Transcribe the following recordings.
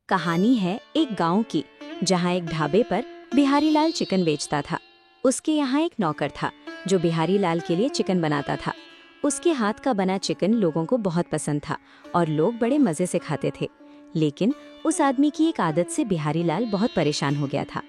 कहानी है एक गांव की, जहां एक ढाबे पर बिहारी लाल चिकन बेचता था। उसके यहाँ एक नौकर था जो बिहारी लाल के लिए चिकन बनाता था। उसके हाथ का बना चिकन लोगों को बहुत पसंद था और लोग बड़े मजे से खाते थे। लेकिन उस आदमी की एक आदत से बिहारी लाल बहुत परेशान हो गया था।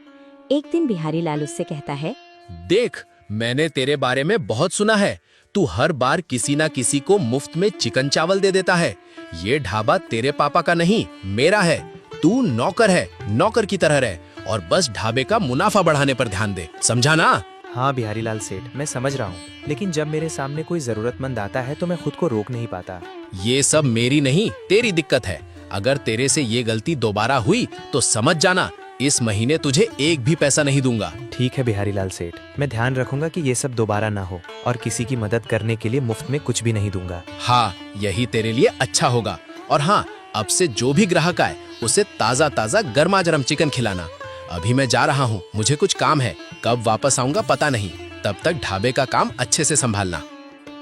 एक दिन बिहारी लाल उससे कहता है, देख, मैंने तेरे बारे में बहुत सुना है। तू हर बार किसी ना किसी को मुफ्त में चिकन चावल दे देता है। ये ढाबा तेरे पापा का नहीं, मेरा है। तू नौकर है, नौकर की तरह रह और बस ढाबे का मुनाफा बढ़ाने पर ध्यान दे, समझा ना? हाँ बिहारी लाल सेठ, मैं समझ रहा हूँ, लेकिन जब मेरे सामने कोई जरूरतमंद आता है तो मैं खुद को रोक नहीं पाता। ये सब मेरी नहीं, तेरी दिक्कत है। अगर तेरे से ये गलती दोबारा हुई तो समझ जाना, इस महीने तुझे एक भी पैसा नहीं दूंगा। ठीक है बिहारी लाल सेठ, मैं ध्यान रखूंगा कि ये सब दोबारा ना हो और किसी की मदद करने के लिए मुफ्त में कुछ भी नहीं दूंगा। हाँ, यही तेरे लिए अच्छा होगा। और हाँ, अब से जो भी ग्राहक आए उसे ताजा ताजा गर्मागर्म चिकन खिलाना। अभी मैं जा रहा हूँ, मुझे कुछ काम है। कब वापस आऊंगा पता नहीं, तब तक ढाबे का काम अच्छे से संभालना।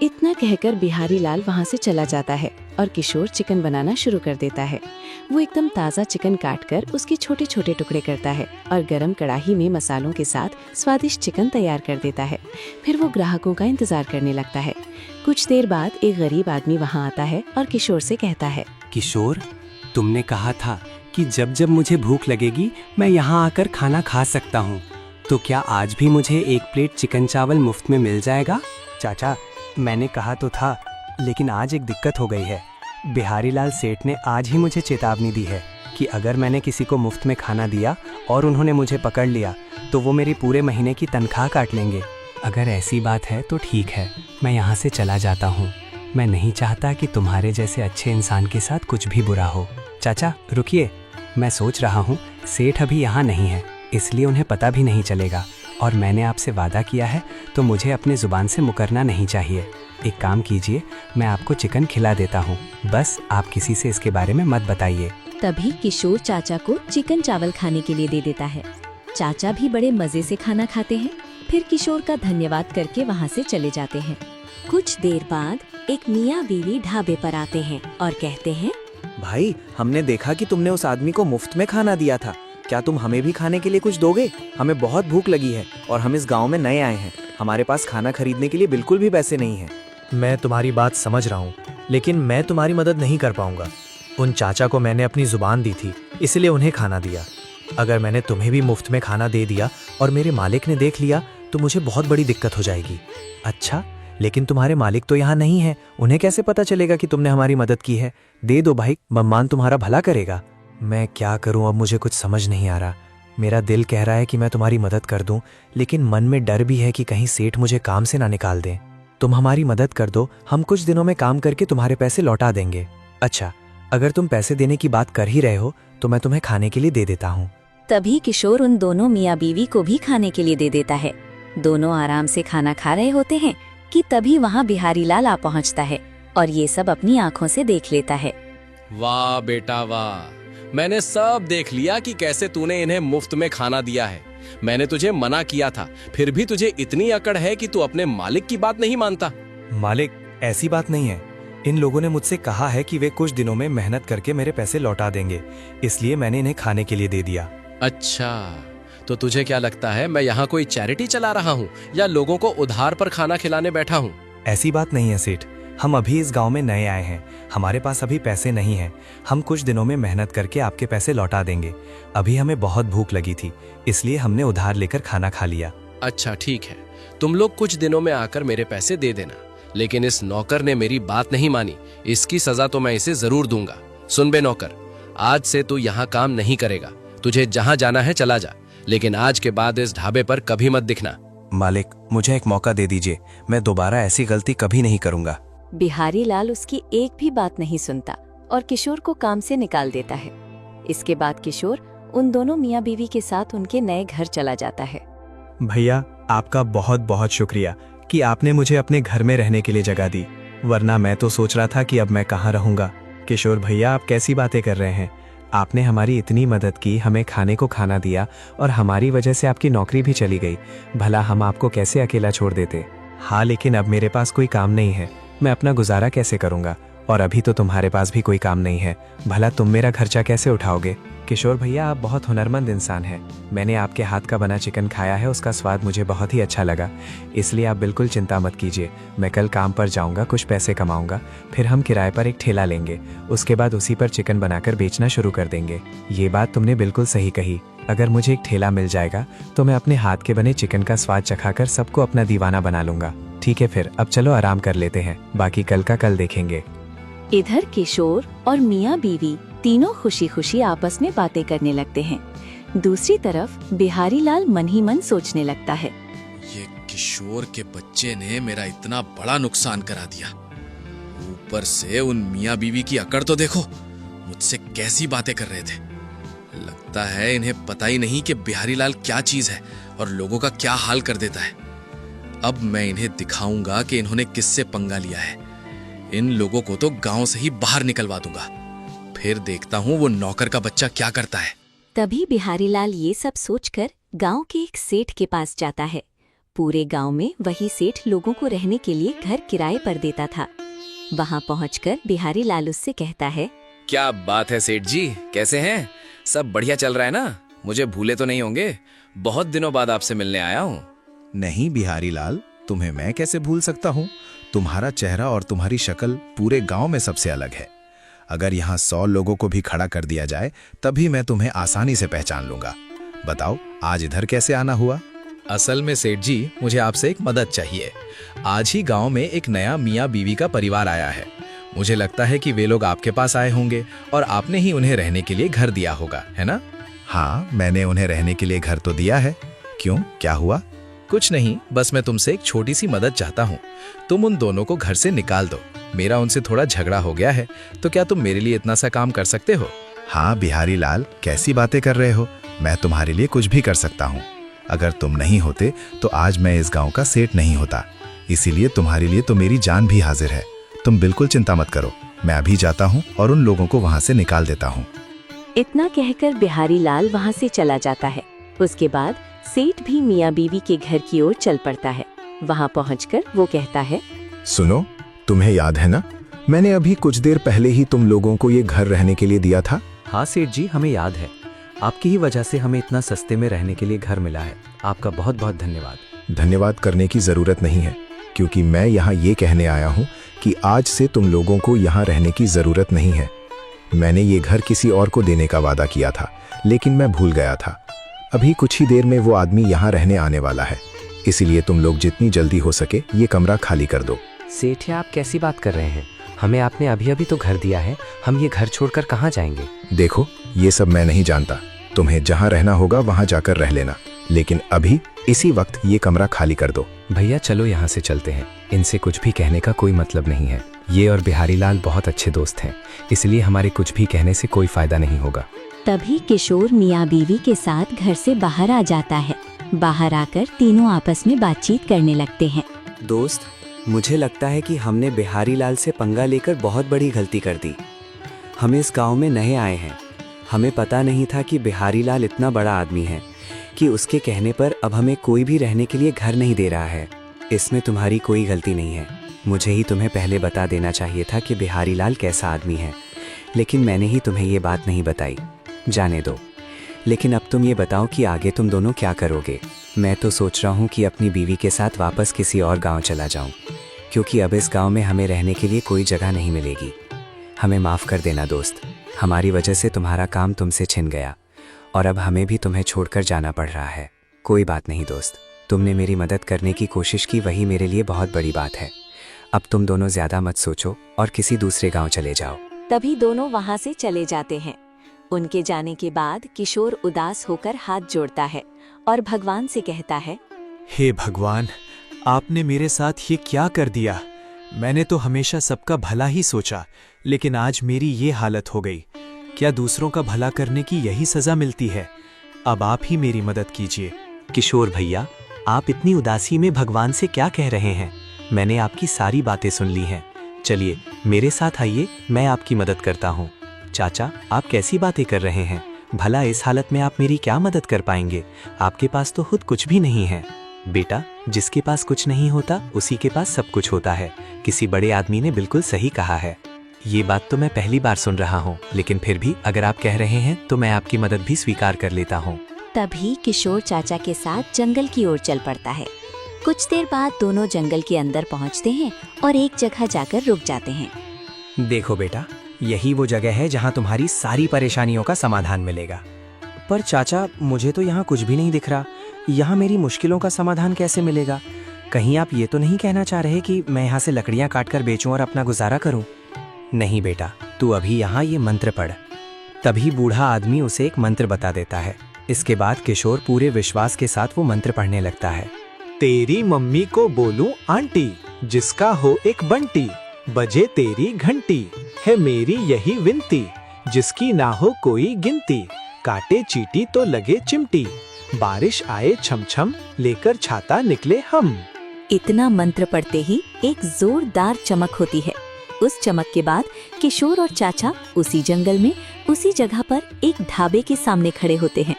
इतना कहकर बिहारी लाल वहाँ से चला जाता है और किशोर चिकन बनाना शुरू कर देता है। वो एकदम ताज़ा चिकन काटकर उसके छोटे छोटे टुकड़े करता है और गरम कढ़ाई में मसालों के साथ स्वादिष्ट चिकन तैयार कर देता है। फिर वो ग्राहकों का इंतजार करने लगता है। कुछ देर बाद एक गरीब आदमी वहाँ आता है और किशोर से कहता है, किशोर, तुमने कहा था कि जब जब मुझे भूख लगेगी मैं यहाँ आकर खाना खा सकता हूँ, तो क्या आज भी मुझे एक प्लेट चिकन चावल मुफ्त में मिल जाएगा? चाचा, मैंने कहा तो था, लेकिन आज एक दिक्कत हो गई है। बिहारी लाल सेठ ने आज ही मुझे चेतावनी दी है कि अगर मैंने किसी को मुफ्त में खाना दिया और उन्होंने मुझे पकड़ लिया तो वो मेरी पूरे महीने की तनख्वाह काट लेंगे। अगर ऐसी बात है तो ठीक है, मैं यहाँ से चला जाता हूँ। मैं नहीं चाहता कि तुम्हारे जैसे अच्छे इंसान के साथ कुछ भी बुरा हो। चाचा रुकिए, मैं सोच रहा हूँ सेठ अभी यहाँ नहीं है, इसलिए उन्हें पता भी नहीं चलेगा और मैंने आपसे वादा किया है तो मुझे अपने जुबान से मुकरना नहीं चाहिए। एक काम कीजिए, मैं आपको चिकन खिला देता हूँ, बस आप किसी से इसके बारे में मत बताइए। तभी किशोर चाचा को चिकन चावल खाने के लिए दे देता है। चाचा भी बड़े मजे से खाना खाते हैं। फिर किशोर का धन्यवाद करके वहाँ से चले जाते हैं। कुछ देर बाद एक मियाँ बीवी ढाबे पर आते हैं और कहते हैं, भाई, हमने देखा कि तुमने उस आदमी को मुफ्त में खाना दिया था। क्या तुम हमें भी खाने के लिए कुछ दोगे? हमें बहुत भूख लगी है और हम इस गांव में नए आए हैं। हमारे पास खाना खरीदने के लिए बिल्कुल भी पैसे नहीं हैं। मैं तुम्हारी बात समझ रहा हूँ, लेकिन मैं तुम्हारी मदद नहीं कर पाऊंगा। उन चाचा को मैंने अपनी जुबान दी थी, इसलिए उन्हें खाना दिया। अगर मैंने तुम्हें भी मुफ्त में खाना दे दिया और मेरे मालिक ने देख लिया तो मुझे बहुत बड़ी दिक्कत हो जाएगी। अच्छा, लेकिन तुम्हारे मालिक तो यहाँ नहीं है, उन्हें कैसे पता चलेगा कि तुमने हमारी मदद की है? दे दो भाई, मेहमान तुम्हारा भला करेगा। मैं क्या करूं, अब मुझे कुछ समझ नहीं आ रहा। मेरा दिल कह रहा है कि मैं तुम्हारी मदद कर दूं, लेकिन मन में डर भी है कि कहीं सेठ मुझे काम से ना निकाल दें। तुम हमारी मदद कर दो, हम कुछ दिनों में काम करके तुम्हारे पैसे लौटा देंगे। अच्छा, अगर तुम पैसे देने की बात कर ही रहे हो तो मैं तुम्हें खाने के लिए दे देता हूँ। तभी किशोर उन दोनों मियाँ बीवी को भी खाने के लिए दे देता है। दोनों आराम से खाना खा रहे होते हैं कि तभी वहाँ बिहारी लाल आ पहुँचता है और ये सब अपनी आँखों से देख लेता है। वाह बेटा वाह, मैंने सब देख लिया कि कैसे तूने इन्हें मुफ्त में खाना दिया है। मैंने तुझे मना किया था, फिर भी तुझे इतनी अकड़ है कि तू अपने मालिक की बात नहीं मानता। मालिक, ऐसी बात नहीं है। इन लोगों ने मुझसे कहा है कि वे कुछ दिनों में मेहनत करके मेरे पैसे लौटा देंगे, इसलिए मैंने इन्हें खाने के लिए दे दिया। अच्छा, तो तुझे क्या लगता है मैं यहाँ कोई चैरिटी चला रहा हूँ या लोगों को उधार पर खाना खिलाने बैठा हूँ? ऐसी बात नहीं है सेठ, हम अभी इस गांव में नए आए हैं, हमारे पास अभी पैसे नहीं हैं। हम कुछ दिनों में मेहनत करके आपके पैसे लौटा देंगे। अभी हमें बहुत भूख लगी थी, इसलिए हमने उधार लेकर खाना खा लिया। अच्छा ठीक है, तुम लोग कुछ दिनों में आकर मेरे पैसे दे देना, लेकिन इस नौकर ने मेरी बात नहीं मानी, इसकी सजा तो मैं इसे जरूर दूंगा। सुन बे नौकर, आज से तू यहाँ काम नहीं करेगा। तुझे जहाँ जाना है चला जा, लेकिन आज के बाद इस ढाबे पर कभी मत दिखना। मालिक, मुझे एक मौका दे दीजिए, मैं दोबारा ऐसी गलती कभी नहीं करूंगा। बिहारी लाल उसकी एक भी बात नहीं सुनता और किशोर को काम से निकाल देता है। इसके बाद किशोर उन दोनों मियाँ बीवी के साथ उनके नए घर चला जाता है। भैया, आपका बहुत बहुत शुक्रिया कि आपने मुझे अपने घर में रहने के लिए जगह दी, वरना मैं तो सोच रहा था कि अब मैं कहाँ रहूंगा। किशोर भैया, आप कैसी बातें कर रहे हैं? आपने हमारी इतनी मदद की, हमें खाने को खाना दिया और हमारी वजह से आपकी नौकरी भी चली गई। भला हम आपको कैसे अकेला छोड़ देते? हाँ, लेकिन अब मेरे पास कोई काम नहीं है, मैं अपना गुजारा कैसे करूंगा? और अभी तो तुम्हारे पास भी कोई काम नहीं है, भला तुम मेरा खर्चा कैसे उठाओगे? किशोर भैया, आप बहुत हुनरमंद इंसान हैं। मैंने आपके हाथ का बना चिकन खाया है, उसका स्वाद मुझे बहुत ही अच्छा लगा। इसलिए आप बिल्कुल चिंता मत कीजिए। मैं कल काम पर जाऊंगा, कुछ पैसे कमाऊंगा, फिर हम किराए पर एक ठेला लेंगे। उसके बाद उसी पर चिकन बनाकर बेचना शुरू कर देंगे। ये बात तुमने बिल्कुल सही कही। अगर मुझे एक ठेला मिल जाएगा तो मैं अपने हाथ के बने चिकन का स्वाद चखाकर सबको अपना दीवाना बना लूंगा। ठीक है, फिर अब चलो आराम कर लेते हैं, बाकी कल का कल देखेंगे। इधर किशोर और मियाँ बीवी तीनों खुशी खुशी आपस में बातें करने लगते हैं। दूसरी तरफ बिहारी लाल मन ही मन सोचने लगता है, ये किशोर के बच्चे ने मेरा इतना बड़ा नुकसान करा दिया, ऊपर से उन मियाँ बीवी की अकड़ तो देखो, मुझसे कैसी बातें कर रहे थे। लगता है इन्हें पता ही नहीं कि बिहारी लाल क्या चीज है और लोगों का क्या हाल कर देता है। अब मैं इन्हें दिखाऊंगा कि इन्होंने किससे पंगा लिया है। इन लोगों को तो गांव से ही बाहर निकलवा दूंगा, फिर देखता हूँ वो नौकर का बच्चा क्या करता है। तभी बिहारी लाल ये सब सोचकर गांव के एक सेठ के पास जाता है। पूरे गांव में वही सेठ लोगों को रहने के लिए घर किराए पर देता था। वहां पहुंचकर बिहारी लाल उससे कहता है, क्या बात है सेठ जी, कैसे हैं? सब बढ़िया चल रहा है ना? मुझे भूले तो नहीं होंगे? बहुत दिनों बाद आपसे मिलने आया हूँ। नहीं बिहारी लाल, तुम्हें मैं कैसे भूल सकता हूँ। तुम्हारा चेहरा और तुम्हारी शक्ल पूरे गांव में सबसे अलग है। अगर यहाँ 100 लोगों को भी खड़ा कर दिया जाए तभी मैं तुम्हें आसानी से पहचान लूंगा। बताओ, आज इधर कैसे आना हुआ? असल में सेठ जी, मुझे आपसे एक मदद चाहिए। आज ही गांव में एक नया मियाँ बीवी का परिवार आया है। मुझे लगता है कि वे लोग आपके पास आए होंगे और आपने ही उन्हें रहने के लिए घर दिया होगा, है ना? हाँ, मैंने उन्हें रहने के लिए घर तो दिया है। क्यों, क्या हुआ? कुछ नहीं, बस मैं तुमसे एक छोटी सी मदद चाहता हूँ। तुम उन दोनों को घर से निकाल दो। मेरा उनसे थोड़ा झगड़ा हो गया है, तो क्या तुम मेरे लिए इतना सा काम कर सकते हो? हाँ बिहारी लाल, कैसी बातें कर रहे हो? मैं तुम्हारे लिए कुछ भी कर सकता हूँ। अगर तुम नहीं होते तो आज मैं इस गांव का सेठ नहीं होता। इसीलिए तुम्हारे लिए तो मेरी जान भी हाजिर है। तुम बिल्कुल चिंता मत करो, मैं अभी जाता हूँ और उन लोगों को वहाँ से निकाल देता हूँ। इतना कहकर बिहारी लाल वहाँ से चला जाता है। उसके बाद सेठ भी मियाँ बीवी के घर की ओर चल पड़ता है। वहाँ पहुँचकर वो कहता है, सुनो, तुम्हें याद है ना, मैंने अभी कुछ देर पहले ही तुम लोगों को ये घर रहने के लिए दिया था। हाँ सेठ जी, हमें याद है। आपकी ही वजह से हमें इतना सस्ते में रहने के लिए घर मिला है। आपका बहुत बहुत धन्यवाद। धन्यवाद करने की जरूरत नहीं है, क्योंकि मैं यहाँ ये कहने आया हूँ कि आज से तुम लोगों को यहाँ रहने की जरूरत नहीं है। मैंने ये घर किसी और को देने का वादा किया था, लेकिन मैं भूल गया था। अभी कुछ ही देर में वो आदमी यहाँ रहने आने वाला है, इसीलिए तुम लोग जितनी जल्दी हो सके ये कमरा खाली कर दो। सेठ, आप कैसी बात कर रहे हैं? हमें आपने अभी अभी तो घर दिया है, हम ये घर छोड़कर कहाँ जाएंगे? देखो, ये सब मैं नहीं जानता। तुम्हें जहाँ रहना होगा वहाँ जाकर रह लेना, लेकिन अभी इसी वक्त ये कमरा खाली कर दो। भैया चलो यहाँ से चलते हैं, इनसे कुछ भी कहने का कोई मतलब नहीं है। ये और बिहारी लाल बहुत अच्छे दोस्त हैं, इसलिए हमारे कुछ भी कहने से कोई फायदा नहीं होगा। तभी किशोर मियाँ बीवी के साथ घर से बाहर आ जाता है। बाहर आकर तीनों आपस में बातचीत करने लगते हैं। दोस्त, मुझे लगता है कि हमने बिहारी लाल से पंगा लेकर बहुत बड़ी गलती कर दी। हम इस गांव में नए आए हैं, हमें पता नहीं था कि बिहारी लाल इतना बड़ा आदमी है कि उसके कहने पर अब हमें कोई भी रहने के लिए घर नहीं दे रहा है। इसमें तुम्हारी कोई गलती नहीं है। मुझे ही तुम्हें पहले बता देना चाहिए था कि बिहारी लाल कैसा आदमी है, लेकिन मैंने ही तुम्हें ये बात नहीं बताई। जाने दो। लेकिन अब तुम ये बताओ कि आगे तुम दोनों क्या करोगे? मैं तो सोच रहा हूँ कि अपनी बीवी के साथ वापस किसी और गांव चला जाऊँ, क्योंकि अब इस गांव में हमें रहने के लिए कोई जगह नहीं मिलेगी। हमें माफ़ कर देना दोस्त, हमारी वजह से तुम्हारा काम तुमसे छिन गया और अब हमें भी तुम्हें छोड़कर जाना पड़ रहा है। कोई बात नहीं दोस्त, तुमने मेरी मदद करने की कोशिश की, वही मेरे लिए बहुत बड़ी बात है। अब तुम दोनों ज़्यादा मत सोचो और किसी दूसरे गाँव चले जाओ। तभी दोनों वहाँ से चले जाते हैं। उनके जाने के बाद किशोर उदास होकर हाथ जोड़ता है और भगवान से कहता है, हे भगवान, आपने मेरे साथ ये क्या कर दिया? मैंने तो हमेशा सबका भला ही सोचा, लेकिन आज मेरी ये हालत हो गई। क्या दूसरों का भला करने की यही सजा मिलती है? अब आप ही मेरी मदद कीजिए। किशोर भैया, आप इतनी उदासी में भगवान से क्या कह रहे हैं? मैंने आपकी सारी बातें सुन ली हैं। चलिए मेरे साथ आइए, मैं आपकी मदद करता हूँ। चाचा, आप कैसी बातें कर रहे हैं? भला इस हालत में आप मेरी क्या मदद कर पाएंगे? आपके पास तो खुद कुछ भी नहीं है। बेटा, जिसके पास कुछ नहीं होता उसी के पास सब कुछ होता है। किसी बड़े आदमी ने बिल्कुल सही कहा है। ये बात तो मैं पहली बार सुन रहा हूँ, लेकिन फिर भी अगर आप कह रहे हैं तो मैं आपकी मदद भी स्वीकार कर लेता हूँ। तभी किशोर चाचा के साथ जंगल की ओर चल पड़ता है। कुछ देर बाद दोनों जंगल के अंदर पहुंचते हैं और एक जगह जाकर रुक जाते हैं। देखो बेटा, यही वो जगह है जहाँ तुम्हारी सारी परेशानियों का समाधान मिलेगा। पर चाचा, मुझे तो यहाँ कुछ भी नहीं दिख रहा। यहाँ मेरी मुश्किलों का समाधान कैसे मिलेगा? कहीं आप ये तो नहीं कहना चाह रहे कि मैं यहाँ से लकड़ियाँ काटकर बेचूं और अपना गुजारा करूँ? नहीं बेटा, तू अभी यहाँ ये मंत्र पढ़। तभी बूढ़ा आदमी उसे एक मंत्र बता देता है। इसके बाद किशोर पूरे विश्वास के साथ वो मंत्र पढ़ने लगता है। तेरी मम्मी को बोलूं आंटी, जिसका हो एक बंटी, बजे तेरी घंटी, है मेरी यही विनती, जिसकी ना हो कोई गिनती, काटे चींटी तो लगे चिमटी, बारिश आए छम छम, लेकर छाता निकले हम। इतना मंत्र पढ़ते ही एक जोरदार चमक होती है। उस चमक के बाद किशोर और चाचा उसी जंगल में उसी जगह पर एक ढाबे के सामने खड़े होते हैं।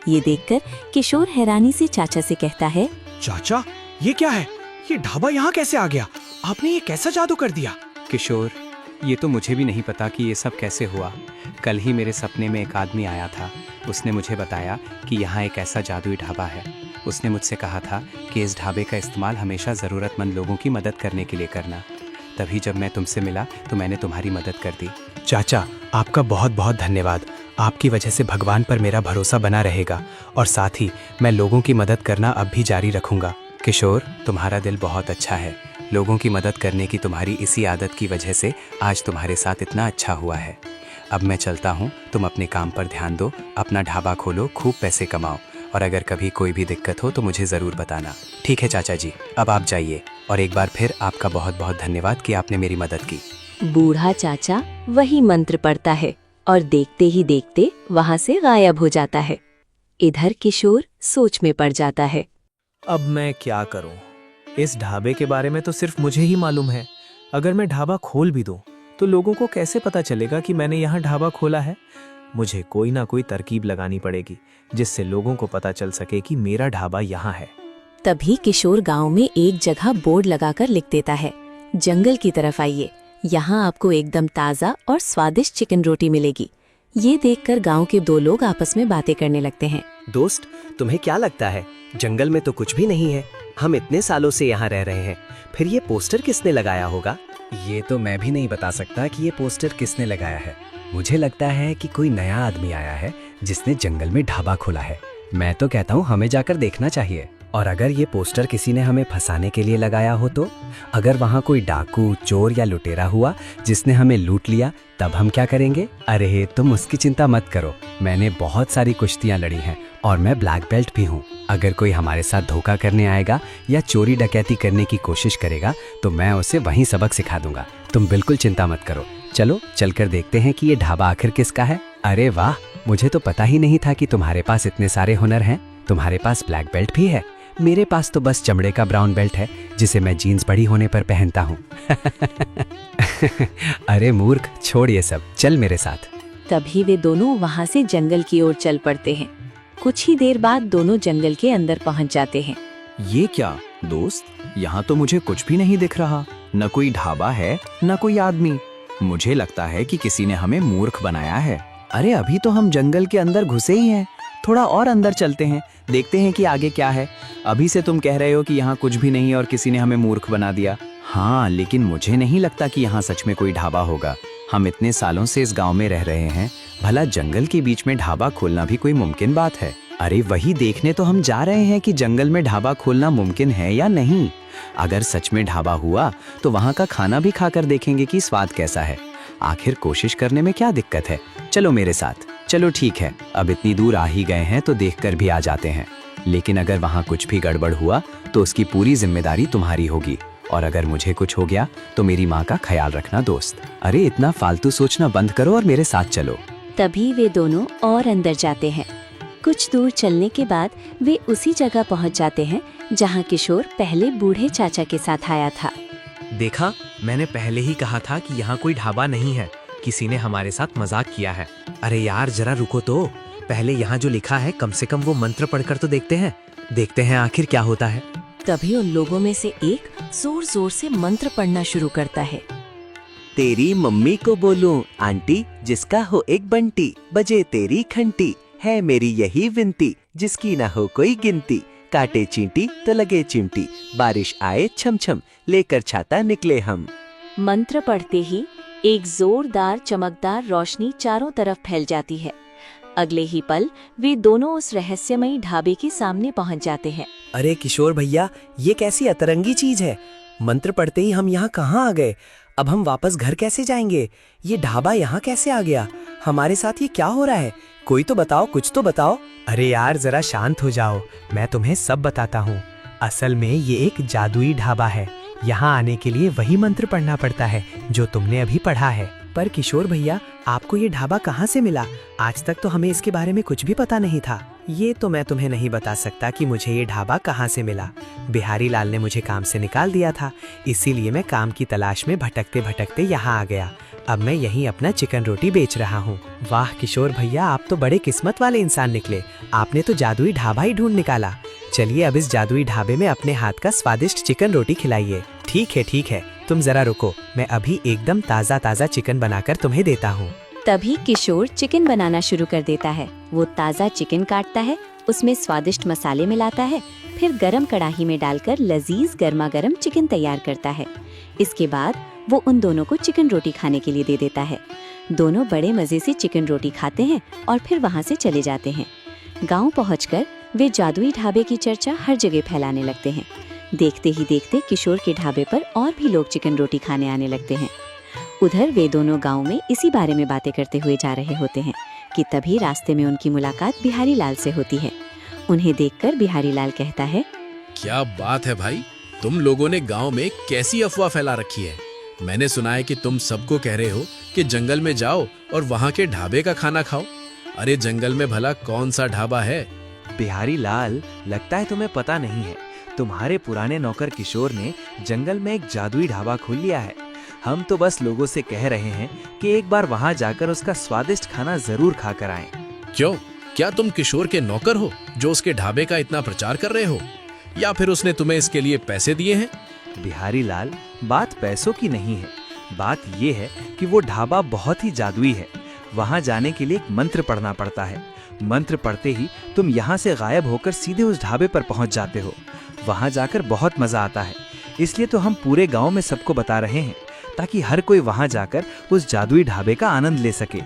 ये देखकर किशोर हैरानी से चाचा से कहता है, चाचा, ये क्या है? ये ढाबा यहाँ कैसे आ गया? आपने ये कैसा जादू कर दिया? किशोर, ये तो मुझे भी नहीं पता कि ये सब कैसे हुआ। कल ही मेरे सपने में एक आदमी आया था। उसने मुझे बताया कि यहाँ एक ऐसा जादुई ढाबा है। उसने मुझसे कहा था कि इस ढाबे का इस्तेमाल हमेशा ज़रूरतमंद लोगों की मदद करने के लिए करना। तभी जब मैं तुमसे मिला तो मैंने तुम्हारी मदद कर दी। चाचा, आपका बहुत बहुत धन्यवाद। आपकी वजह से भगवान पर मेरा भरोसा बना रहेगा और साथ ही मैं लोगों की मदद करना अब भी जारी रखूंगा। किशोर, तुम्हारा दिल बहुत अच्छा है। लोगों की मदद करने की तुम्हारी इसी आदत की वजह से आज तुम्हारे साथ इतना अच्छा हुआ है। अब मैं चलता हूँ, तुम अपने काम पर ध्यान दो, अपना ढाबा खोलो, खूब पैसे कमाओ और अगर कभी कोई भी दिक्कत हो तो मुझे ज़रूर बताना। ठीक है चाचा जी, अब आप जाइए और एक बार फिर आपका बहुत बहुत धन्यवाद कि आपने मेरी मदद की। बूढ़ा चाचा वही मंत्र पढ़ता है और देखते ही देखते वहाँ से गायब हो जाता है। इधर किशोर सोच में पड़ जाता है। अब मैं क्या करूं? इस ढाबे के बारे में तो सिर्फ मुझे ही मालूम है। अगर मैं ढाबा खोल भी दूं तो लोगों को कैसे पता चलेगा कि मैंने यहाँ ढाबा खोला है? मुझे कोई ना कोई तरकीब लगानी पड़ेगी जिससे लोगों को पता चल सके कि मेरा ढाबा यहाँ है। तभी किशोर गांव में एक जगह बोर्ड लगाकर लिख देता है, जंगल की तरफ आइए, यहाँ आपको एकदम ताज़ा और स्वादिष्ट चिकन रोटी मिलेगी। ये देखकर गांव के दो लोग आपस में बातें करने लगते हैं। दोस्त, तुम्हें क्या लगता है? जंगल में तो कुछ भी नहीं है। हम इतने सालों से यहाँ रह रहे हैं, फिर ये पोस्टर किसने लगाया होगा? ये तो मैं भी नहीं बता सकता कि ये पोस्टर किसने लगाया है। मुझे लगता है कि कोई नया आदमी आया है जिसने जंगल में ढाबा खोला है। मैं तो कहता हूँ हमें जाकर देखना चाहिए। और अगर ये पोस्टर किसी ने हमें फंसाने के लिए लगाया हो तो? अगर वहाँ कोई डाकू, चोर या लुटेरा हुआ जिसने हमें लूट लिया, तब हम क्या करेंगे? अरे तुम उसकी चिंता मत करो, मैंने बहुत सारी कुश्तियाँ लड़ी हैं और मैं ब्लैक बेल्ट भी हूँ। अगर कोई हमारे साथ धोखा करने आएगा या चोरी डकैती करने की कोशिश करेगा तो मैं उसे वहीं सबक सिखा दूंगा। तुम बिल्कुल चिंता मत करो। चलो चलकर देखते हैं कि ये ढाबा आखिर किसका है। अरे वाह, मुझे तो पता ही नहीं था कि तुम्हारे पास इतने सारे हुनर हैं। तुम्हारे पास ब्लैक बेल्ट भी है। मेरे पास तो बस चमड़े का ब्राउन बेल्ट है जिसे मैं जीन्स बड़ी होने पर पहनता हूँ। अरे मूर्ख, छोड़ ये सब, चल मेरे साथ। तभी वे दोनों वहाँ से जंगल की ओर चल पड़ते हैं। कुछ ही देर बाद दोनों जंगल के अंदर पहुँच जाते हैं। ये क्या दोस्त, यहाँ तो मुझे कुछ भी नहीं दिख रहा। न कोई ढाबा है न कोई आदमी। मुझे लगता है कि किसी ने हमें मूर्ख बनाया है। अरे अभी तो हम जंगल के अंदर घुसे ही हैं। थोड़ा और अंदर चलते हैं, देखते हैं कि आगे क्या है। अभी से तुम कह रहे हो कि यहाँ कुछ भी नहीं और किसी ने हमें मूर्ख बना दिया। हाँ, लेकिन मुझे नहीं लगता कि यहाँ सच में कोई ढाबा होगा। हम इतने सालों से इस गांव में रह रहे हैं, भला जंगल के बीच में ढाबा खोलना भी कोई मुमकिन बात है? अरे वही देखने तो हम जा रहे हैं कि जंगल में ढाबा खोलना मुमकिन है या नहीं। अगर सच में ढाबा हुआ तो वहाँ का खाना भी खाकर देखेंगे कि स्वाद कैसा है। आखिर कोशिश करने में क्या दिक्कत है? चलो मेरे साथ। चलो ठीक है, अब इतनी दूर आ ही गए हैं तो देखकर भी आ जाते हैं। लेकिन अगर वहाँ कुछ भी गड़बड़ हुआ तो उसकी पूरी जिम्मेदारी तुम्हारी होगी, और अगर मुझे कुछ हो गया तो मेरी माँ का ख्याल रखना दोस्त। अरे इतना फालतू सोचना बंद करो और मेरे साथ चलो। तभी वे दोनों और अंदर जाते हैं। कुछ दूर चलने के बाद वे उसी जगह पहुंच जाते हैं जहां किशोर पहले बूढ़े चाचा के साथ आया था। देखा, मैंने पहले ही कहा था कि यहाँ कोई ढाबा नहीं है। किसी ने हमारे साथ मजाक किया है। अरे यार जरा रुको तो, पहले यहाँ जो लिखा है कम से कम वो मंत्र पढ़कर तो देखते हैं आखिर क्या होता है। तभी उन लोगों में से एक जोर जोर से मंत्र पढ़ना शुरू करता है। तेरी मम्मी को बोलूं आंटी, जिसका हो एक बंटी, बजे तेरी घंटी, है मेरी यही विनती, जिसकी ना हो कोई गिनती, काटे चींटी तो लगे चिमटी, बारिश आए छम छम, लेकर छाता निकले हम। मंत्र पढ़ते ही एक जोरदार चमकदार रोशनी चारों तरफ फैल जाती है। अगले ही पल वे दोनों उस रहस्यमयी ढाबे के सामने पहुंच जाते हैं। अरे किशोर भैया, ये कैसी अतरंगी चीज है? मंत्र पढ़ते ही हम यहाँ कहाँ आ गए? अब हम वापस घर कैसे जाएंगे? ये ढाबा यहाँ कैसे आ गया? हमारे साथ ये क्या हो रहा है? कोई तो बताओ, कुछ तो बताओ। अरे यार जरा शांत हो जाओ, मैं तुम्हें सब बताता हूँ। असल में ये एक जादुई ढाबा है। यहाँ आने के लिए वही मंत्र पढ़ना पड़ता है जो तुमने अभी पढ़ा है। पर किशोर भैया, आपको ये ढाबा कहाँ से मिला? आज तक तो हमें इसके बारे में कुछ भी पता नहीं था। ये तो मैं तुम्हें नहीं बता सकता कि मुझे ये ढाबा कहाँ से मिला। बिहारी लाल ने मुझे काम से निकाल दिया था, इसीलिए मैं काम की तलाश में भटकते भटकते यहाँ आ गया। अब मैं यहीं अपना चिकन रोटी बेच रहा हूँ। वाह किशोर भैया, आप तो बड़े किस्मत वाले इंसान निकले। आपने तो जादुई ढाबा ही ढूंढ निकाला। चलिए अब इस जादुई ढाबे में अपने हाथ का स्वादिष्ट चिकन रोटी खिलाइए। ठीक है, तुम जरा रुको, मैं अभी एकदम ताज़ा ताज़ा चिकन बनाकर तुम्हें देता हूँ। तभी किशोर चिकन बनाना शुरू कर देता है। वो ताज़ा चिकन काटता है, उसमें स्वादिष्ट मसाले मिलाता है, फिर गरम कढ़ाई में डालकर लजीज गर्मा गर्म चिकन तैयार करता है। इसके बाद वो उन दोनों को चिकन रोटी खाने के लिए दे देता है। दोनों बड़े मज़े से चिकन रोटी खाते हैं और फिर वहाँ से चले जाते हैं। गाँव पहुँचकर वे जादुई ढाबे की चर्चा हर जगह फैलाने लगते हैं। देखते ही देखते किशोर के ढाबे पर और भी लोग चिकन रोटी खाने आने लगते हैं। उधर वे दोनों गांव में इसी बारे में बातें करते हुए जा रहे होते हैं कि तभी रास्ते में उनकी मुलाकात बिहारी लाल से होती है। उन्हें देखकर बिहारी लाल कहता है, क्या बात है भाई, तुम लोगों ने गांव में कैसी अफवाह फैला रखी है। मैंने सुना है कि तुम सबको कह रहे हो कि जंगल में जाओ और वहाँ के ढाबे का खाना खाओ। अरे जंगल में भला कौन सा ढाबा है? बिहारी लाल, लगता है तुम्हें पता नहीं है। तुम्हारे पुराने नौकर किशोर ने जंगल में एक जादुई ढाबा खोल लिया है। हम तो बस लोगों से कह रहे हैं कि एक बार वहां जाकर उसका स्वादिष्ट खाना जरूर खाकर आएं। क्यों, क्या तुम किशोर के नौकर हो जो उसके ढाबे का इतना प्रचार कर रहे हो, या फिर उसने तुम्हें इसके लिए पैसे दिए हैं? बिहारी लाल, बात पैसों की नहीं है। बात ये है कि वो ढाबा बहुत ही जादुई है। वहां जाने के लिए एक मंत्र पढ़ना पड़ता है। मंत्र पढ़ते ही तुम यहाँ से गायब होकर सीधे उस ढाबे पर पहुंच जाते हो। वहां जाकर बहुत मजा आता है। इसलिए तो हम पूरे गांव में सबको बता रहे हैं, ताकि हर कोई वहां जाकर उस जादुई ढाबे का आनंद ले सके।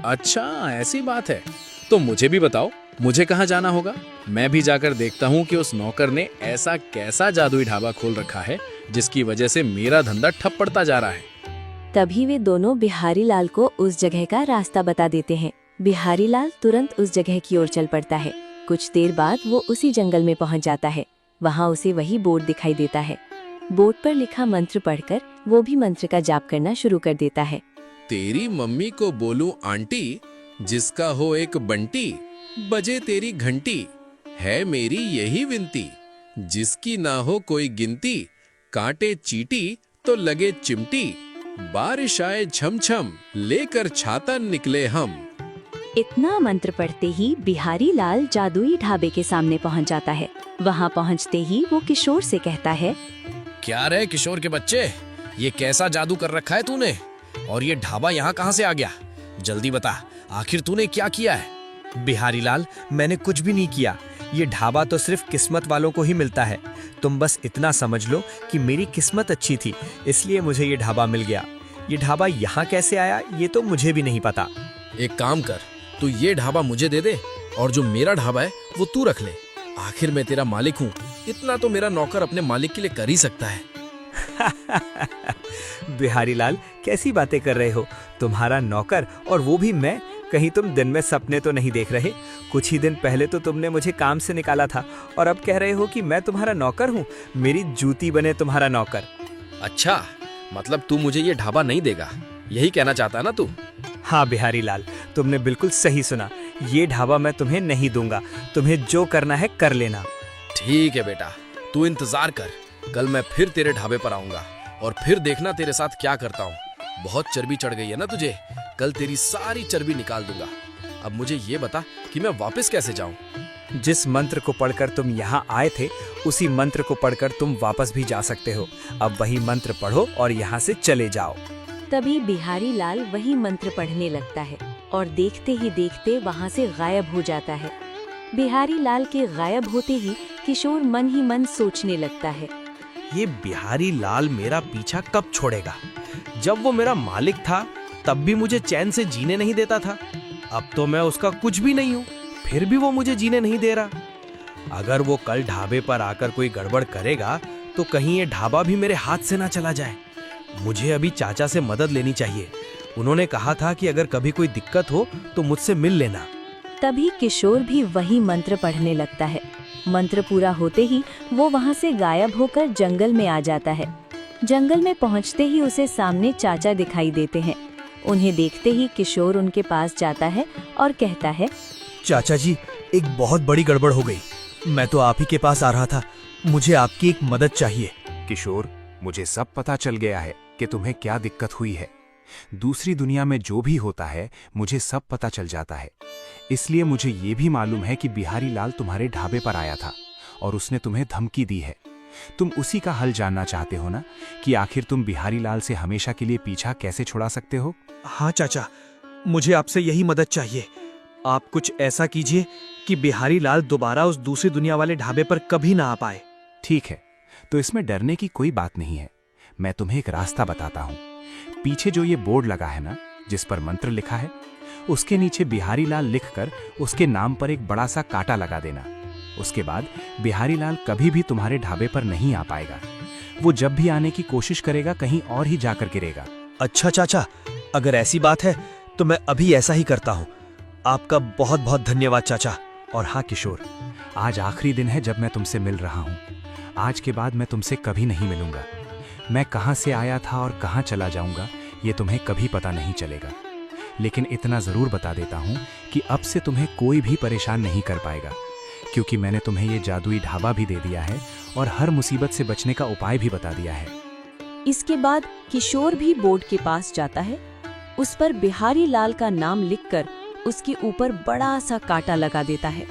अच्छा, ऐसी बात है तो मुझे भी बताओ, मुझे कहाँ जाना होगा? मैं भी जाकर देखता हूँ कि उस नौकर ने ऐसा कैसा जादुई ढाबा खोल रखा है जिसकी वजह से मेरा धंधा ठप पड़ता जा रहा है। तभी वे दोनों बिहारी लाल को उस जगह का रास्ता बता देते हैं। बिहारी लाल तुरंत उस जगह की ओर चल पड़ता है। कुछ देर बाद वो उसी जंगल में पहुंच जाता है। वहां उसे वही बोर्ड दिखाई देता है। बोर्ड पर लिखा मंत्र पढ़कर वो भी मंत्र का जाप करना शुरू कर देता है। तेरी मम्मी को बोलूं आंटी, जिसका हो एक बंटी, बजे तेरी घंटी, है मेरी यही विनती, जिसकी ना हो कोई गिनती, काटे चीटी तो लगे चिमटी, बारिश आए छम छम, लेकर छाता निकले हम। इतना मंत्र पढ़ते ही बिहारी लाल जादुई ढाबे के सामने पहुंच जाता है। वहां पहुंचते ही वो किशोर से कहता है, क्या रे किशोर के बच्चे, ये कैसा जादू कर रखा है तूने? और ये ढाबा यहाँ कहाँ से आ गया? जल्दी बता, आखिर तूने क्या किया है? बिहारी लाल, मैंने कुछ भी नहीं किया। ये ढाबा तो सिर्फ किस्मत वालों को ही मिलता है। तुम बस इतना समझ लो कि मेरी किस्मत अच्छी थी, इसलिए मुझे ये ढाबा मिल गया। ये ढाबा यहाँ कैसे आया, ये तो मुझे भी नहीं पता। एक काम कर, तू ये ढाबा मुझे दे दे और जो मेरा ढाबा है वो तू रख ले। आखिर मैं तेरा मालिक हूँ, इतना तो मेरा नौकर अपने मालिक के लिए कर ही सकता है। बिहारी लाल, कैसी बातें कर रहे हो? तुम्हारा नौकर, और वो भी मैं? कहीं तुम दिन में सपने तो नहीं देख रहे? कुछ ही दिन पहले तो तुमने मुझे काम से निकाला था और अब कह रहे हो कि मैं तुम्हारा नौकर हूँ। मेरी जूती बने तुम्हारा नौकर। अच्छा, मतलब तू मुझे ये ढाबा नहीं देगा, यही कहना चाहता है ना तू? हाँ बिहारी लाल, तुमने बिल्कुल सही सुना। ये ढाबा मैं तुम्हें नहीं दूंगा। तुम्हें जो करना है कर लेना। ठीक है बेटा, तू इंतजार कर। कल मैं फिर तेरे ढाबे पर आऊंगा और फिर देखना तेरे साथ क्या करता हूँ। बहुत चर्बी चढ़ गई है ना तुझे, कल तेरी सारी चर्बी निकाल दूंगा। अब मुझे ये बता कि मैं वापस कैसे जाऊं? जिस मंत्र को पढ़कर तुम यहाँ आए थे, उसी मंत्र को पढ़कर तुम वापस भी जा सकते हो। अब वही मंत्र पढ़ो और यहाँ से चले जाओ। तभी बिहारी लाल वही मंत्र पढ़ने लगता है और देखते ही देखते वहाँ से गायब हो जाता है। बिहारी लाल के गायब होते ही किशोर मन ही मन सोचने लगता है, ये बिहारी लाल मेरा पीछा कब छोड़ेगा? जब वो मेरा मालिक था तब भी मुझे चैन से जीने नहीं देता था। अब तो मैं उसका कुछ भी नहीं हूँ, फिर भी वो मुझे जीने नहीं दे रहा। अगर वो कल ढाबे पर आकर कोई गड़बड़ करेगा तो कहीं ये ढाबा भी मेरे हाथ से ना चला जाए। मुझे अभी चाचा से मदद लेनी चाहिए। उन्होंने कहा था कि अगर कभी कोई दिक्कत हो तो मुझसे मिल लेना। तभी किशोर भी वही मंत्र पढ़ने लगता है। मंत्र पूरा होते ही वो वहाँ से गायब होकर जंगल में आ जाता है। जंगल में पहुँचते ही उसे सामने चाचा दिखाई देते हैं। उन्हें देखते ही किशोर उनके पास जाता है और कहता है, चाचा जी, एक बहुत बड़ी गड़बड़ हो गई। मैं तो आप ही के पास आ रहा था, मुझे आपकी एक मदद चाहिए। किशोर, मुझे सब पता चल गया है कि तुम्हें क्या दिक्कत हुई है। दूसरी दुनिया में जो भी होता है मुझे सब पता चल जाता है। इसलिए मुझे ये भी मालूम है कि बिहारी लाल तुम्हारे ढाबे पर आया था और उसने तुम्हें धमकी दी है। तुम उसी का हल जानना चाहते हो ना, कि आखिर तुम बिहारी लाल से हमेशा के लिए पीछा कैसे छुड़ा सकते हो? हाँ चाचा, मुझे आपसे यही मदद चाहिए। आप कुछ ऐसा कीजिए कि बिहारी लाल दोबारा उस दूसरी दुनिया वाले ढाबे पर कभी ना आ पाए। ठीक है, तो इसमें डरने की कोई बात नहीं है। मैं तुम्हें एक रास्ता बताता हूँ। पीछे जो ये बोर्ड लगा है ना, जिस पर मंत्र लिखा है, उसके नीचे बिहारी लाल लिखकर उसके नाम पर एक बड़ा सा कांटा लगा देना। उसके बाद बिहारी लाल कभी भी तुम्हारे ढाबे पर नहीं आ पाएगा। वो जब भी आने की कोशिश करेगा कहीं और ही जाकर गिरेगा। अच्छा चाचा, अगर ऐसी बात है तो मैं अभी ऐसा ही करता हूँ। आपका बहुत बहुत धन्यवाद चाचा। और हाँ किशोर, आज आखिरी दिन है जब मैं तुमसे मिल रहा हूँ। आज के बाद मैं तुमसे कभी नहीं मिलूंगा। मैं कहाँ से आया था और कहाँ चला जाऊंगा ये तुम्हें कभी पता नहीं चलेगा। लेकिन इतना ज़रूर बता देता हूँ कि अब से तुम्हें कोई भी परेशान नहीं कर पाएगा, क्योंकि मैंने तुम्हें ये जादुई ढाबा भी दे दिया है और हर मुसीबत से बचने का उपाय भी बता दिया है। इसके बाद किशोर भी बोर्ड के पास जाता है। उस पर बिहारी लाल का नाम लिखकर उसके ऊपर बड़ा सा कांटा लगा देता है।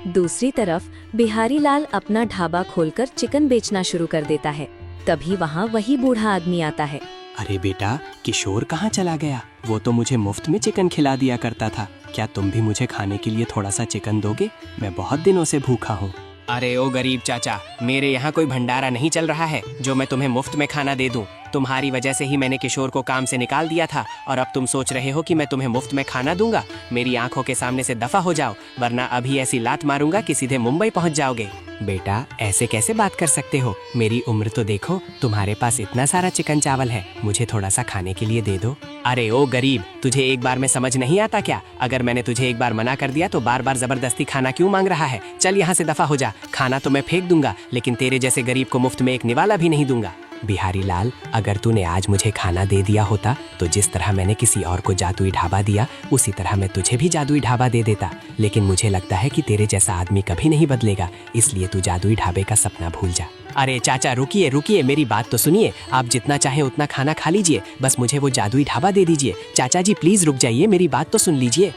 दूसरी तरफ बिहारी लाल अपना ढाबा खोलकर चिकन बेचना शुरू कर देता है। तभी वहाँ वही बूढ़ा आदमी आता है। अरे बेटा, किशोर कहाँ चला गया? वो तो मुझे मुफ्त में चिकन खिला दिया करता था। क्या तुम भी मुझे खाने के लिए थोड़ा सा चिकन दोगे? मैं बहुत दिनों से भूखा हूँ। अरे ओ गरीब चाचा, मेरे यहाँ कोई भंडारा नहीं चल रहा है जो मैं तुम्हें मुफ्त में खाना दे दूँ। तुम्हारी वजह से ही मैंने किशोर को काम से निकाल दिया था और अब तुम सोच रहे हो कि मैं तुम्हें मुफ्त में खाना दूंगा। मेरी आंखों के सामने से दफा हो जाओ, वरना अभी ऐसी लात मारूंगा कि सीधे मुंबई पहुंच जाओगे। बेटा, ऐसे कैसे बात कर सकते हो? मेरी उम्र तो देखो, तुम्हारे पास इतना सारा चिकन चावल है, मुझे थोड़ा सा खाने के लिए दे दो। अरे ओ गरीब, तुझे एक बार में समझ नहीं आता क्या? अगर मैंने तुझे एक बार मना कर दिया तो बार बार जबरदस्ती खाना क्यों मांग रहा है? चल यहाँ से दफा हो जा। खाना तो मैं फेंक दूंगा, लेकिन तेरे जैसे गरीब को मुफ्त में एक निवाला भी नहीं दूंगा। बिहारी लाल, अगर तूने आज मुझे खाना दे दिया होता तो जिस तरह मैंने किसी और को जादुई ढाबा दिया उसी तरह मैं तुझे भी जादुई ढाबा दे देता। लेकिन मुझे लगता है कि तेरे जैसा आदमी कभी नहीं बदलेगा, इसलिए तू जादुई ढाबे का सपना भूल जा। अरे चाचा, रुकिए रुकिए, मेरी बात तो सुनिए। आप जितना चाहे उतना खाना खा लीजिए, बस मुझे वो जादुई ढाबा दे दीजिए। चाचा जी प्लीज रुक जाइए, मेरी बात तो सुन लीजिए।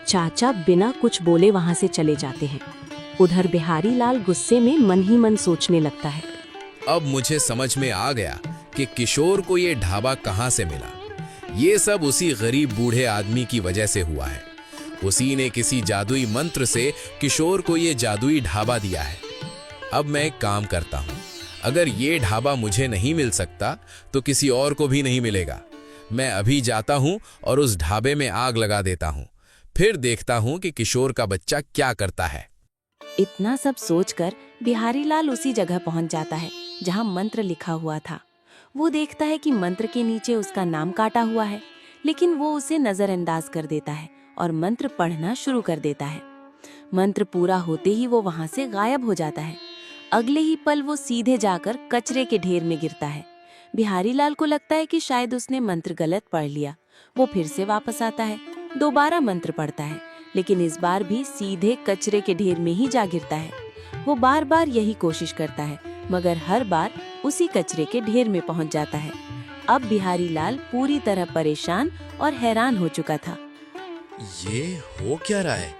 चाचा बिना कुछ बोले वहाँ से चले जाते हैं। उधर बिहारी लाल गुस्से में मन ही मन सोचने लगता है, अब मुझे समझ में आ गया कि किशोर को ये ढाबा कहाँ से मिला। ये सब उसी गरीब बूढ़े आदमी की वजह से हुआ है। उसी ने किसी जादुई मंत्र से किशोर को ये जादुई ढाबा दिया है। अब मैं एक काम करता हूँ, अगर ये ढाबा मुझे नहीं मिल सकता तो किसी और को भी नहीं मिलेगा। मैं अभी जाता हूँ और उस ढाबे में आग लगा देता हूँ, फिर देखता हूँ कि किशोर का बच्चा क्या करता है। इतना सब सोचकर बिहारी लाल उसी जगह पहुंच जाता है जहां मंत्र लिखा हुआ था। वो देखता है कि मंत्र के नीचे उसका नाम काटा हुआ है, लेकिन वो उसे नजरअंदाज कर देता है और मंत्र पढ़ना शुरू कर देता है। मंत्र पूरा होते ही वो वहां से गायब हो जाता है। अगले ही पल वो सीधे जाकर कचरे के ढेर में गिरता है। बिहारी लाल को लगता है कि शायद उसने मंत्र गलत पढ़ लिया। वो फिर से वापस आता है, दोबारा मंत्र पढ़ता है, लेकिन इस बार भी सीधे कचरे के ढेर में ही जा गिरता है। वो बार बार यही कोशिश करता है, मगर हर बार उसी कचरे के ढेर में पहुंच जाता है। अब बिहारी लाल पूरी तरह परेशान और हैरान हो चुका था। ये हो क्या रहा है?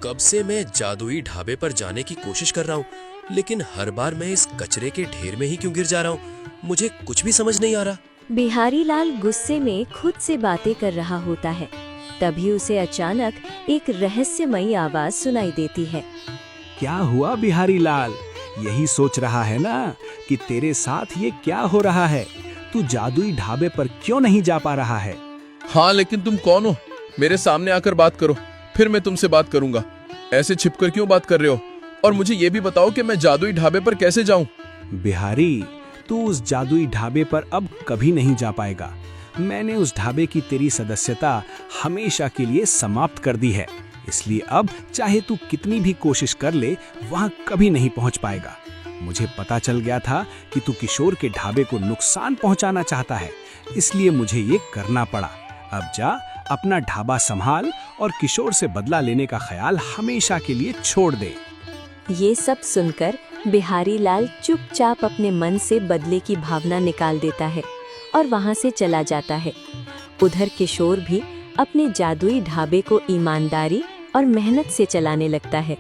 कब से मैं जादुई ढाबे पर जाने की कोशिश कर रहा हूँ, लेकिन हर बार मैं इस कचरे के ढेर में ही क्यों गिर जा रहा हूँ? मुझे कुछ भी समझ नहीं आ रहा। बिहारी लाल गुस्से में खुद से बातें कर रहा होता है। तभी उसे अचानक एक रहस्यमयी आवाज सुनाई देती है। क्या हुआ बिहारी लाल? यही सोच रहा है ना कि तेरे साथ ये क्या हो रहा है? तू जादुई ढाबे पर क्यों नहीं जा पा रहा है? हाँ, लेकिन तुम कौन हो? मेरे सामने आकर बात करो, फिर मैं तुमसे बात करूंगा। ऐसे छिपकर क्यों बात कर रहे हो? और मुझे ये भी बताओ कि मैं जादुई ढाबे पर कैसे जाऊं? बिहारी, तू उस जादुई ढाबे पर अब कभी नहीं जा पाएगा। मैंने उस ढाबे की तेरी सदस्यता हमेशा के लिए समाप्त कर दी है, इसलिए अब चाहे तू कितनी भी कोशिश कर ले, वहां कभी नहीं पहुंच पाएगा। मुझे पता चल गया था कि तू किशोर के ढाबे को नुकसान पहुंचाना चाहता है, इसलिए मुझे ये करना पड़ा। अब जा, अपना ढाबा संभाल और किशोर से बदला लेने का ख्याल हमेशा के लिए छोड़ दे। ये सब सुनकर बिहारी लाल चुपचाप अपने मन से बदले की भावना निकाल देता है और वहां से चला जाता है। उधर किशोर भी अपने जादुई ढाबे को ईमानदारी और मेहनत से चलाने लगता है।